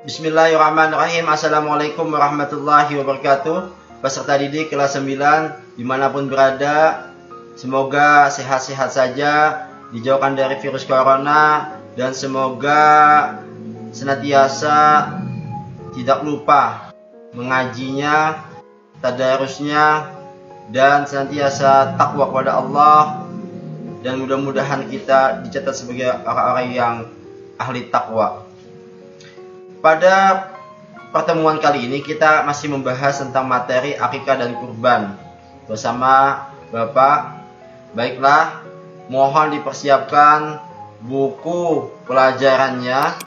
Bismillahirrahmanirrahim. Assalamualaikum warahmatullahi wabarakatuh. Peserta didik kelas 9 dimanapun berada, semoga sehat-sehat saja, dijauhkan dari virus corona, dan semoga senantiasa tidak lupa mengajinya, tadarusnya, dan senantiasa takwa kepada Allah. Dan mudah-mudahan kita dicatat sebagai orang-orang yang ahli takwa. Pada pertemuan kali ini kita masih membahas tentang materi akikah dan kurban bersama Bapak. Baiklah, mohon dipersiapkan buku pelajarannya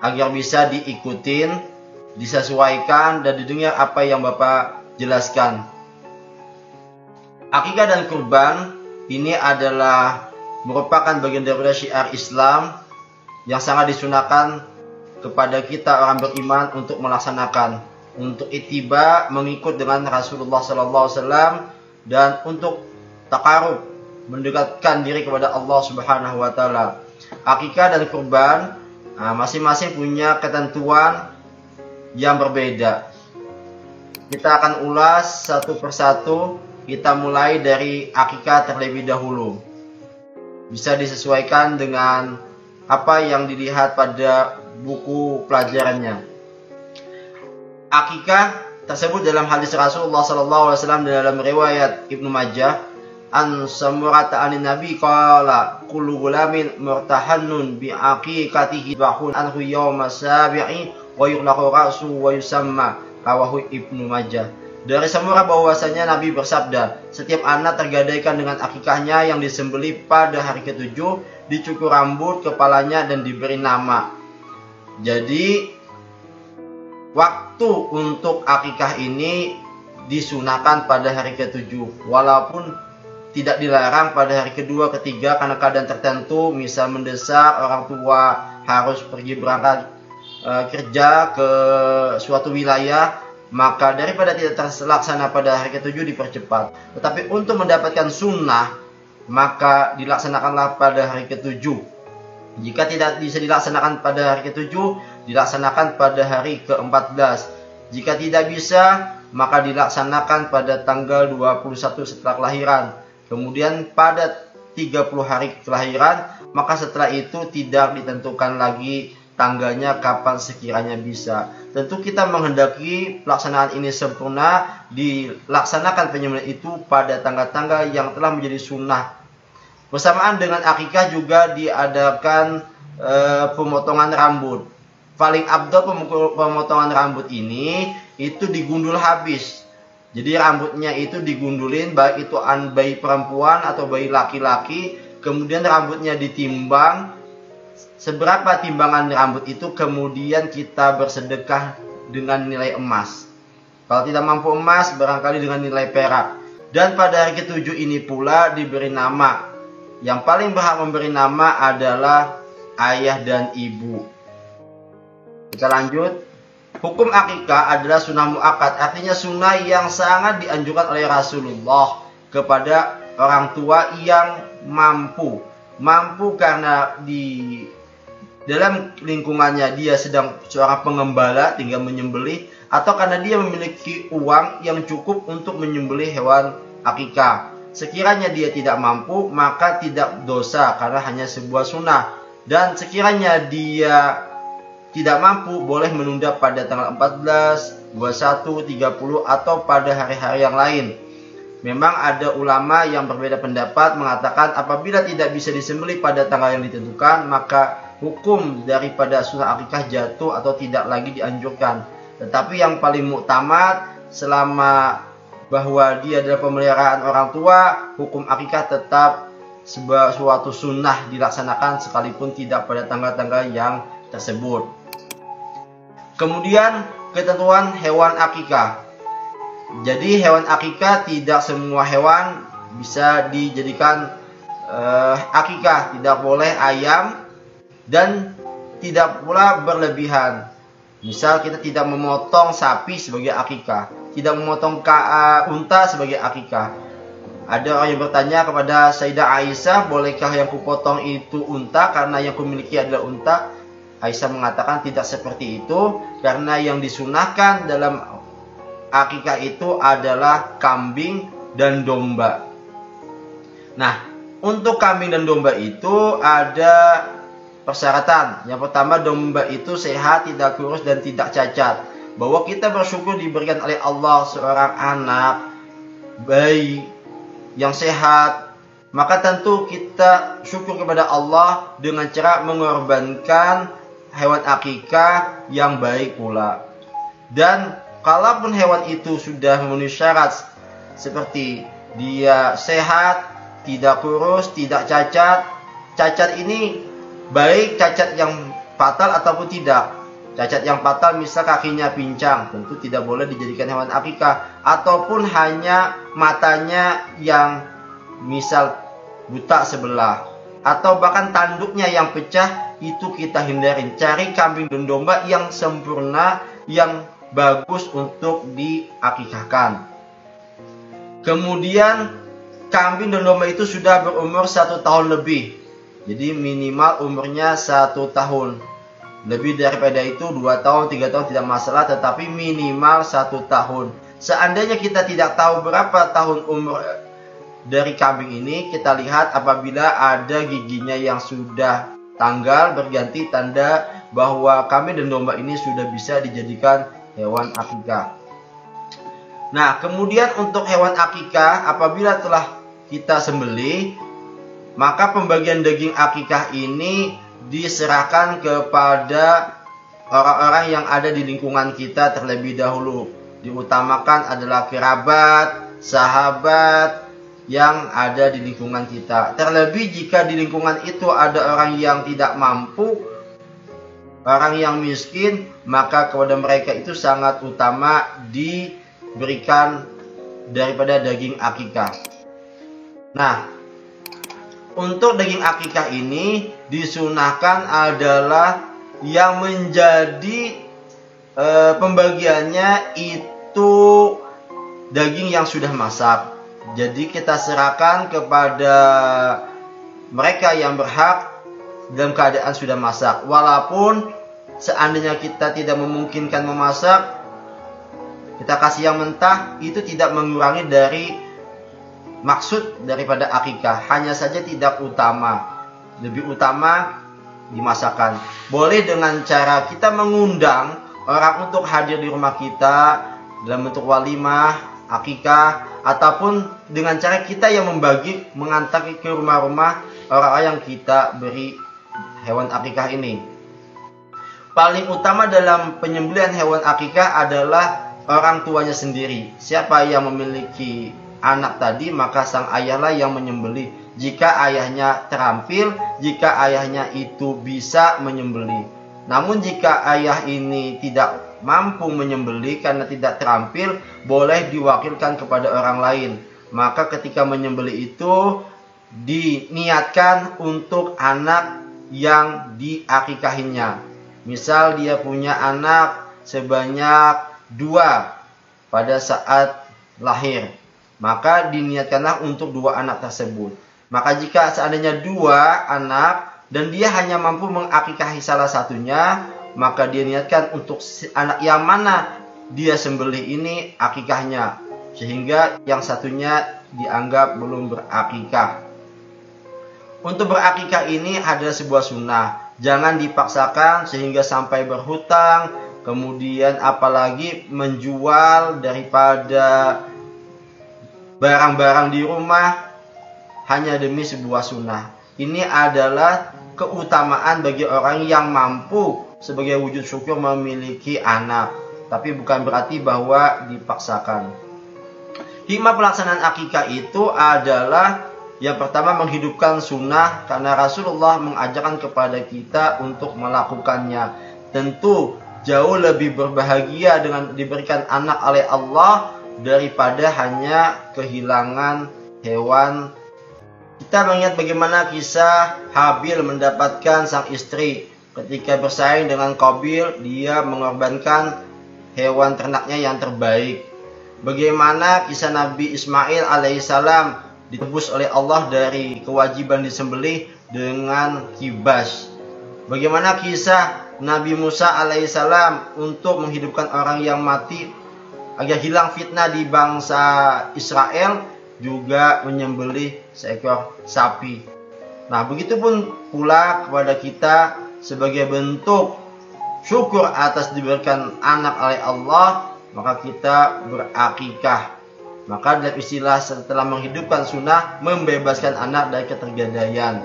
agar bisa diikutin, disesuaikan, dan didengar apa yang Bapak jelaskan. Akikah dan kurban ini adalah merupakan bagian daripada syiar Islam yang sangat disunahkan kepada kita orang beriman untuk melaksanakan, untuk ittiba, mengikut dengan Rasulullah SAW, dan untuk takarub, mendekatkan diri kepada Allah Subhanahu wa Ta'ala. Akikah dan kurban masing-masing punya ketentuan yang berbeda. Kita akan ulas satu persatu. Kita mulai dari akikah terlebih dahulu. Bisa disesuaikan dengan apa yang dilihat pada buku pelajarannya. Akikah tersebut dalam hadis Rasulullah SAW dalam riwayat Ibnu Majah, an Samurata anin Nabi qala kullu gulamin murtahannun bi aqiqatihi bahun anhu yawma sabi'i wa yughlaqu ra'su wa yusamma, rawahu Ibnu Majah. Dari Samurah bahwasanya Nabi bersabda, setiap anak tergadaikan dengan akikahnya yang disembelih pada hari ke-7, dicukur rambut kepalanya dan diberi nama. Jadi waktu untuk akikah ini disunahkan pada hari ke-7, walaupun tidak dilarang pada hari kedua, ketiga karena keadaan tertentu, misal mendesak, orang tua harus pergi berangkat kerja ke suatu wilayah, maka daripada tidak terlaksana pada hari ke-7 dipercepat. Tetapi untuk mendapatkan sunnah, maka dilaksanakanlah pada hari ke-7. Jika tidak bisa dilaksanakan pada hari ke-7, dilaksanakan pada hari ke-14. Jika tidak bisa, maka dilaksanakan pada tanggal 21 setelah kelahiran. Kemudian pada 30 hari kelahiran, maka setelah itu tidak ditentukan lagi tanggalnya kapan sekiranya bisa. Tentu kita menghendaki pelaksanaan ini sempurna, dilaksanakan penyembelihan itu pada tanggal-tanggal yang telah menjadi sunnah. Bersamaan dengan akikah juga diadakan pemotongan rambut. Paling abdul pemotongan rambut ini itu digundul habis. Jadi rambutnya itu digundulin, baik itu bayi perempuan atau bayi laki-laki. Kemudian rambutnya ditimbang. Seberapa timbangan rambut itu, kemudian kita bersedekah dengan nilai emas. Kalau tidak mampu emas, barangkali dengan nilai perak. Dan pada hari ke-7 ini pula diberi nama. Yang paling berhak memberi nama adalah ayah dan ibu. Kita lanjut. Hukum akikah adalah sunnah muakkad, artinya sunnah yang sangat dianjurkan oleh Rasulullah kepada orang tua yang mampu. Mampu karena di dalam lingkungannya dia sedang seorang pengembala, tinggal menyembelih, atau karena dia memiliki uang yang cukup untuk menyembelih hewan akikah. Sekiranya dia tidak mampu, maka tidak dosa karena hanya sebuah sunnah. Dan sekiranya dia tidak mampu, boleh menunda pada tanggal 14, 21, 30 atau pada hari-hari yang lain. Memang ada ulama yang berbeda pendapat mengatakan apabila tidak bisa disembelih pada tanggal yang ditentukan, maka hukum daripada sunnah akikah jatuh atau tidak lagi dianjurkan. Tetapi yang paling muktamad, selama bahwa dia adalah pemeliharaan orang tua, hukum akikah tetap sebuah suatu sunnah dilaksanakan sekalipun tidak pada tanggal-tanggal yang tersebut. Kemudian ketentuan hewan akikah. Jadi hewan akikah tidak semua hewan bisa dijadikan akikah. Tidak boleh ayam dan tidak pula berlebihan. Misal kita tidak memotong sapi sebagai akikah, tidak memotong unta sebagai akikah. Ada orang yang bertanya kepada Sayyidah Aisyah, bolehkah yang kupotong itu unta karena yang kumiliki adalah unta? Aisyah mengatakan tidak seperti itu, karena yang disunahkan dalam akikah itu adalah kambing dan domba. Nah, untuk kambing dan domba itu ada persyaratan. Yang pertama, domba itu sehat, tidak kurus dan tidak cacat. Bahwa kita bersyukur diberikan oleh Allah seorang anak bayi yang sehat, maka tentu kita syukur kepada Allah dengan cara mengorbankan hewan akikah yang baik pula. Dan kalaupun hewan itu sudah memenuhi syarat seperti dia sehat, tidak kurus, tidak cacat. Cacat ini baik cacat yang fatal ataupun tidak. Cacat yang fatal misal kakinya pincang, tentu tidak boleh dijadikan hewan akikah. Ataupun hanya matanya yang misal buta sebelah, atau bahkan tanduknya yang pecah, itu kita hindarin. Cari kambing dan domba yang sempurna, yang bagus untuk diakikahkan. Kemudian kambing dan domba itu sudah berumur 1 tahun lebih. Jadi minimal umurnya 1 tahun. Lebih daripada itu 2 tahun, 3 tahun tidak masalah, tetapi minimal 1 tahun. Seandainya kita tidak tahu berapa tahun umur dari kambing ini, kita lihat apabila ada giginya yang sudah tanggal berganti, tanda bahwa kambing dan domba ini sudah bisa dijadikan hewan akikah. Nah, kemudian untuk hewan akikah, apabila telah kita sembelih, maka pembagian daging akikah ini diserahkan kepada orang-orang yang ada di lingkungan kita terlebih dahulu. Diutamakan adalah kerabat, sahabat yang ada di lingkungan kita. Terlebih jika di lingkungan itu ada orang yang tidak mampu, orang yang miskin, maka kepada mereka itu sangat utama diberikan daripada daging akikah. Nah, untuk daging akikah ini disunahkan adalah yang menjadi pembagiannya itu daging yang sudah masak. Jadi kita serahkan kepada mereka yang berhak dalam keadaan sudah masak. Walaupun seandainya kita tidak memungkinkan memasak, kita kasih yang mentah, itu tidak mengurangi dari maksud daripada akikah. Hanya saja tidak utama. Lebih utama dimasakkan. Boleh dengan cara kita mengundang orang untuk hadir di rumah kita dalam bentuk walimah, akikah, ataupun dengan cara kita yang membagi, mengantar ke rumah-rumah orang yang kita beri hewan akikah ini. Paling utama dalam penyembelihan hewan akikah adalah orang tuanya sendiri. Siapa yang memiliki anak tadi, maka sang ayahlah yang menyembelih. Jika ayahnya terampil, jika ayahnya itu bisa menyembelih. Namun jika ayah ini tidak mampu menyembelih karena tidak terampil, boleh diwakilkan kepada orang lain. Maka ketika menyembelih itu diniatkan untuk anak yang diakikahinya. Misal dia punya anak sebanyak 2 pada saat lahir, maka diniatkanlah untuk 2 anak tersebut. Maka jika seandainya 2 anak dan dia hanya mampu mengakikahi salah satunya, maka dia niatkan untuk anak yang mana dia sembelih ini akikahnya, sehingga yang satunya dianggap belum berakikah. Untuk berakikah ini ada sebuah sunnah. Jangan dipaksakan sehingga sampai berhutang, kemudian apalagi menjual daripada barang-barang di rumah hanya demi sebuah sunnah. Ini adalah keutamaan bagi orang yang mampu sebagai wujud syukur memiliki anak. Tapi bukan berarti bahwa dipaksakan. Hikmah pelaksanaan akikah itu adalah yang pertama menghidupkan sunnah, karena Rasulullah mengajarkan kepada kita untuk melakukannya. Tentu jauh lebih berbahagia dengan diberikan anak oleh Allah daripada hanya kehilangan hewan. Kita mengingat bagaimana kisah Habil mendapatkan sang istri. ketika bersaing dengan Qabil, dia mengorbankan hewan ternaknya yang terbaik. Bagaimana kisah Nabi Ismail alaihissalam ditebus oleh Allah dari kewajiban disembelih dengan kibas. Bagaimana kisah Nabi Musa alaihissalam untuk menghidupkan orang yang mati agar hilang fitnah di bangsa Israel, juga menyembelih seekor sapi. Nah, begitupun pula kepada kita sebagai bentuk syukur atas diberikan anak oleh Allah, maka kita berakikah. Maka dalam istilah setelah menghidupkan sunnah, membebaskan anak dari ketergadaian.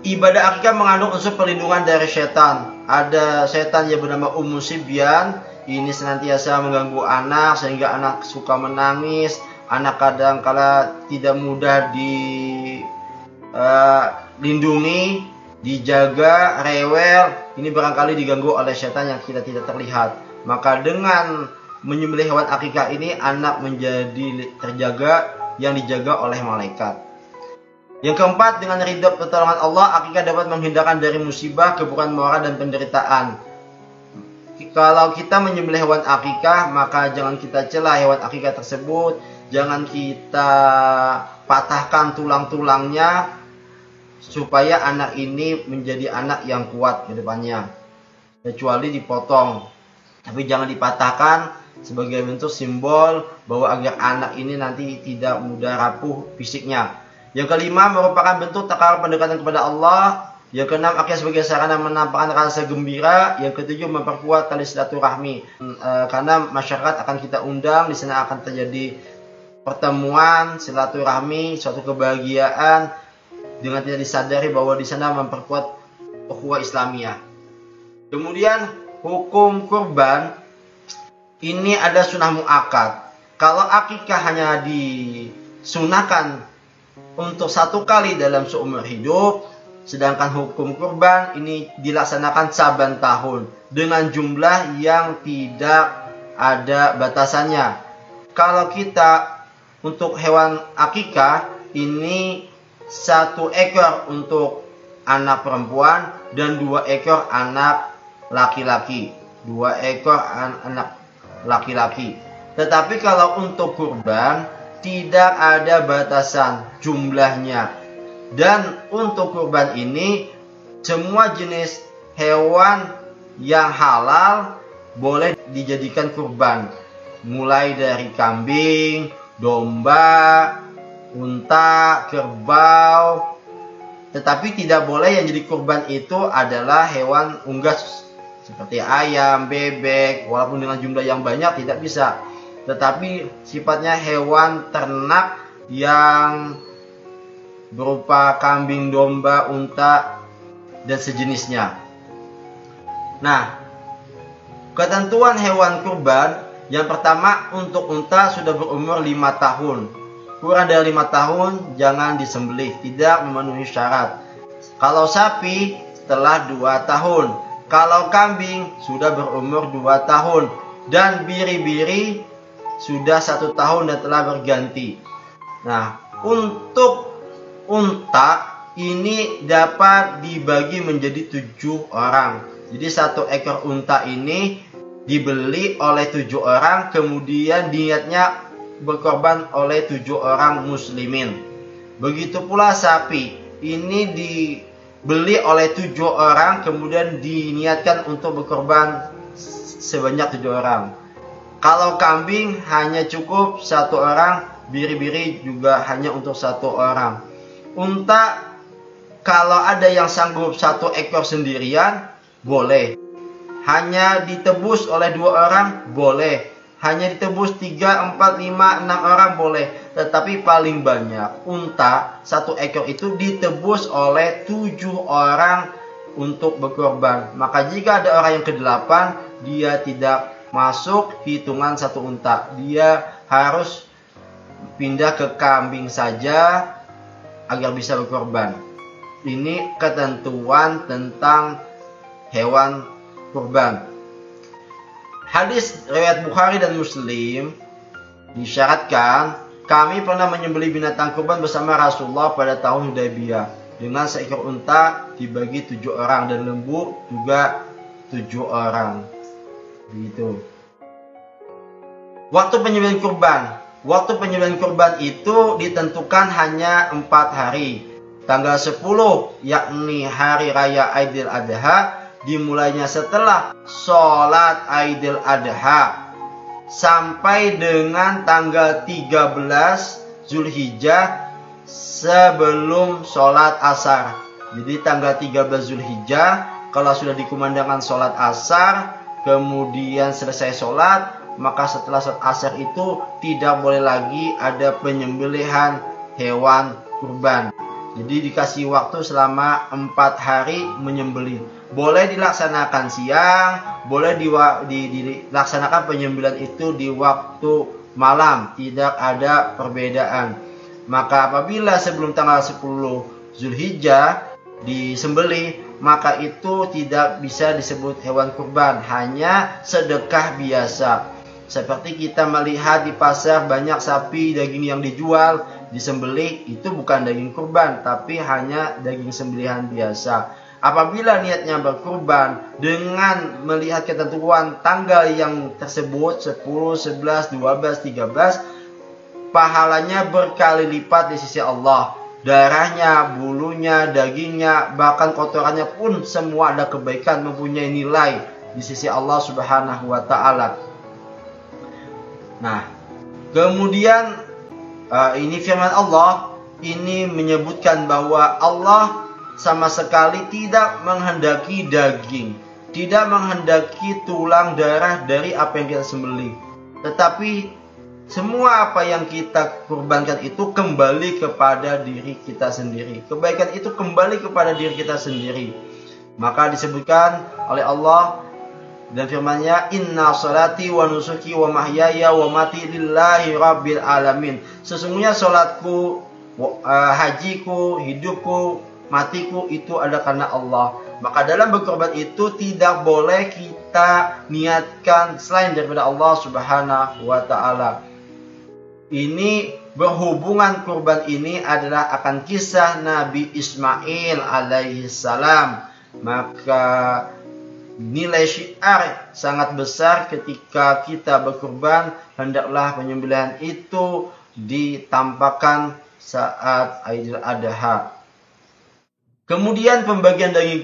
Ibadah akikah mengandung unsur perlindungan dari setan. Ada setan yang bernama Sibyan. Ini senantiasa mengganggu anak sehingga anak suka menangis. Anak kadang kala tidak mudah dilindungi, dijaga, rewel. Ini barangkali diganggu oleh setan yang kita tidak terlihat. Maka dengan menyembelih hewan akikah ini, anak menjadi terjaga, yang dijaga oleh malaikat. Yang keempat, dengan ridha pertolongan Allah, akikah dapat menghindarkan dari musibah, keburukan moral, dan penderitaan. Kalau kita menyembelih hewan akikah, maka jangan kita celah hewan akikah tersebut, jangan kita patahkan tulang-tulangnya, supaya anak ini menjadi anak yang kuat ke depannya. Kecuali dipotong, tapi jangan dipatahkan sebagai bentuk simbol bahwa agar anak ini nanti tidak mudah rapuh fisiknya. Yang kelima, merupakan bentuk takarub pendekatan kepada Allah. Yang keenam, akikah sebagai sarana menampakkan rasa gembira. Yang ketujuh, memperkuat tali silaturahmi. Karena masyarakat akan kita undang, di sana akan terjadi pertemuan silaturahmi, suatu kebahagiaan, dengan tidak disadari bahwa di sana memperkuat ukhuwah Islamiyah. Kemudian hukum kurban ini ada sunnah muakkad. Kalau akikah hanya disunahkan untuk satu kali dalam seumur hidup, sedangkan hukum kurban ini dilaksanakan saban tahun dengan jumlah yang tidak ada batasannya. Kalau kita untuk hewan akikah ini 1 ekor untuk anak perempuan dan 2 ekor anak laki-laki. 2 ekor anak laki-laki. Tetapi kalau untuk kurban tidak ada batasan jumlahnya. Dan untuk kurban ini semua jenis hewan yang halal boleh dijadikan kurban. Mulai dari kambing, domba, unta, kerbau. Tetapi tidak boleh yang jadi kurban itu adalah hewan unggas seperti ayam, bebek, walaupun dengan jumlah yang banyak tidak bisa. Tetapi sifatnya hewan ternak yang berupa kambing, domba, unta, dan sejenisnya. Nah, ketentuan hewan kurban, yang pertama untuk unta sudah berumur 5 tahun. Kurang dari 5 tahun jangan disembelih, tidak memenuhi syarat. Kalau sapi setelah 2 tahun. Kalau kambing sudah berumur 2 tahun. Dan biri-biri sudah 1 tahun dan telah berganti. Nah, untuk unta ini dapat dibagi menjadi 7 orang. Jadi 1 ekor unta ini dibeli oleh 7 orang, kemudian niatnya berkorban oleh 7 orang muslimin. Begitu pula sapi, ini dibeli oleh 7 orang, kemudian diniatkan untuk berkorban sebanyak 7 orang. Kalau kambing hanya cukup 1 orang, biri-biri juga hanya untuk 1 orang. Unta kalau ada yang sanggup 1 ekor sendirian, boleh. Hanya ditebus oleh 2 orang, boleh. Hanya ditebus 3, 4, 5, 6 orang, boleh. Tetapi paling banyak unta 1 ekor itu ditebus oleh 7 orang untuk berkorban. Maka jika ada orang yang ke-8, dia tidak masuk hitungan 1 unta. Dia harus pindah ke kambing saja agar bisa berkorban. Ini ketentuan tentang hewan kurban. Hadis riwayat Bukhari dan Muslim disyaratkan, kami pernah menyembelih binatang kurban bersama Rasulullah pada tahun Hudaybiyah. dengan seekor unta dibagi 7 orang dan lembu juga 7 orang. Begitu. Waktu penyembelihan kurban. Waktu penyembelihan kurban itu ditentukan hanya 4 hari. Tanggal 10 yakni hari raya Aidil Adha dimulainya setelah sholat Aidil Adha sampai dengan tanggal 13 Zulhijjah sebelum sholat asar. Jadi tanggal 13 Zulhijjah kalau sudah dikumandangkan sholat asar, kemudian selesai sholat, maka setelah sholat asar itu tidak boleh lagi ada penyembelihan hewan kurban. Jadi dikasih waktu selama 4 hari menyembelih. Boleh dilaksanakan siang, boleh dilaksanakan penyembelihan itu di waktu malam, tidak ada perbedaan. Maka apabila sebelum tanggal 10 Zulhijjah disembelih, maka itu tidak bisa disebut hewan kurban, hanya sedekah biasa. Seperti kita melihat di pasar banyak sapi daging yang dijual, disembelih, itu bukan daging kurban, tapi hanya daging sembelihan biasa. Apabila niatnya berkurban dengan melihat ketentuan tanggal yang tersebut 10, 11, 12, 13, pahalanya berkali lipat di sisi Allah. Darahnya, bulunya, dagingnya, bahkan kotorannya pun semua ada kebaikan, mempunyai nilai di sisi Allah Subhanahu wa Ta'ala. Nah, kemudian ini firman Allah ini menyebutkan bahwa Allah sama sekali tidak menghendaki daging, tidak menghendaki tulang darah dari apa yang kita sembelih. Tetapi semua apa yang kita kurbankan itu kembali kepada diri kita sendiri. Kebaikan itu kembali kepada diri kita sendiri. Maka disebutkan oleh Allah dan firman-Nya, inna sholati wa nusuki wa mahyaya wa mati lillahi rabbil alamin. Sesungguhnya salatku, hajiku, hidupku, matiku itu ada karena Allah. Maka dalam berkorban itu tidak boleh kita niatkan selain daripada Allah Subhanahu wa Ta'ala. Ini berhubungan kurban ini adalah akan kisah Nabi Ismail alaihi salam. Maka nilai syiar sangat besar ketika kita berkurban, hendaklah penyembelihan itu ditampakkan saat Aidil Adha. Kemudian pembagian daging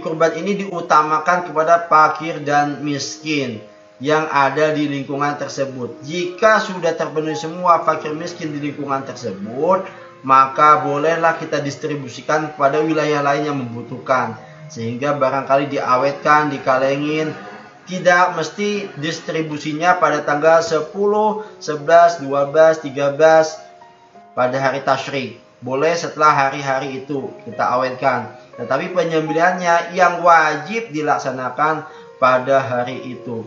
kurban ini diutamakan kepada fakir dan miskin yang ada di lingkungan tersebut. Jika sudah terpenuhi semua fakir miskin di lingkungan tersebut, maka bolehlah kita distribusikan kepada wilayah lain yang membutuhkan. Sehingga barangkali diawetkan, dikalengin. Tidak mesti distribusinya pada tanggal 10, 11, 12, 13 pada hari tasyrik. Boleh setelah hari-hari itu kita awetkan. Tetapi penyembelihannya yang wajib dilaksanakan pada hari itu.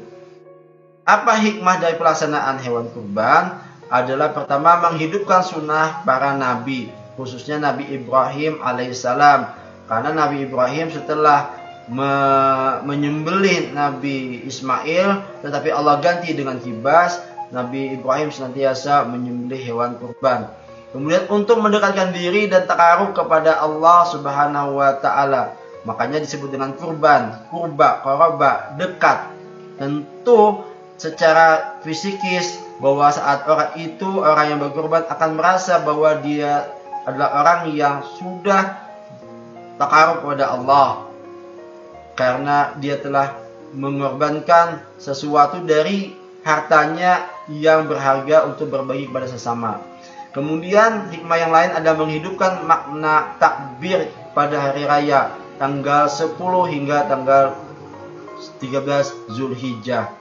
Apa hikmah dari pelaksanaan hewan kurban? Adalah pertama, menghidupkan sunnah para nabi, khususnya Nabi Ibrahim alaihissalam. Karena Nabi Ibrahim setelah menyembelih Nabi Ismail, tetapi Allah ganti dengan kibas, Nabi Ibrahim senantiasa menyembelih hewan kurban. Kemudian untuk mendekatkan diri dan takarub kepada Allah Subhanahu wa Ta'ala. Makanya disebut dengan kurban, kurba, qaraba, dekat. Tentu secara fisikis bahwa saat orang yang berkurban akan merasa bahwa dia adalah orang yang sudah takarub kepada Allah, karena dia telah mengorbankan sesuatu dari hartanya yang berharga untuk berbagi kepada sesama. Kemudian hikmah yang lain ada menghidupkan makna takbir pada hari raya tanggal 10 hingga tanggal 13 Zulhijjah.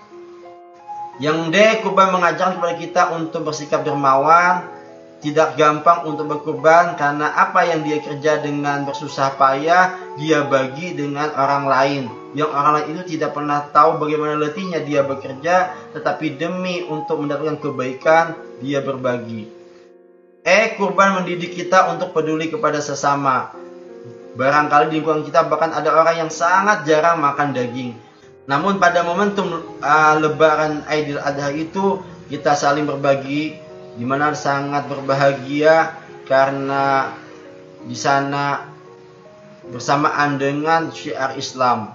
Yang kurban mengajarkan kepada kita untuk bersikap dermawan, tidak gampang untuk berkurban, karena apa yang dia kerja dengan bersusah payah, dia bagi dengan orang lain. Yang orang lain itu tidak pernah tahu bagaimana letihnya dia bekerja, tetapi demi untuk mendapatkan kebaikan, dia berbagi. Kurban mendidik kita untuk peduli kepada sesama. Barangkali di lingkungan kita bahkan ada orang yang sangat jarang makan daging. Namun pada momentum Lebaran Aidil Adha itu kita saling berbagi, di mana sangat berbahagia karena di sana bersamaan dengan syiar Islam.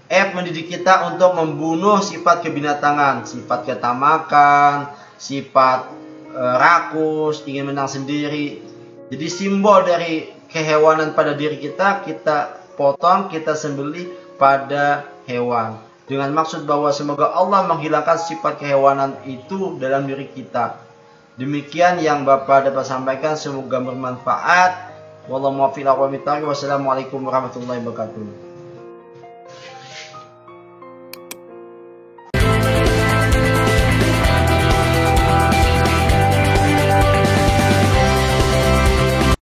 Mendidik kita untuk membunuh sifat kebinatangan, sifat ketamakan, sifat rakus, ingin menang sendiri. Jadi simbol dari kehewanan pada diri kita, kita potong, kita sembelih pada hewan. Dengan maksud bahwa semoga Allah menghilangkan sifat kehewanan itu dalam diri kita. Demikian yang Bapak dapat sampaikan, semoga bermanfaat. Wallahu muwaffiq. Wassalamualaikum warahmatullahi wabarakatuh.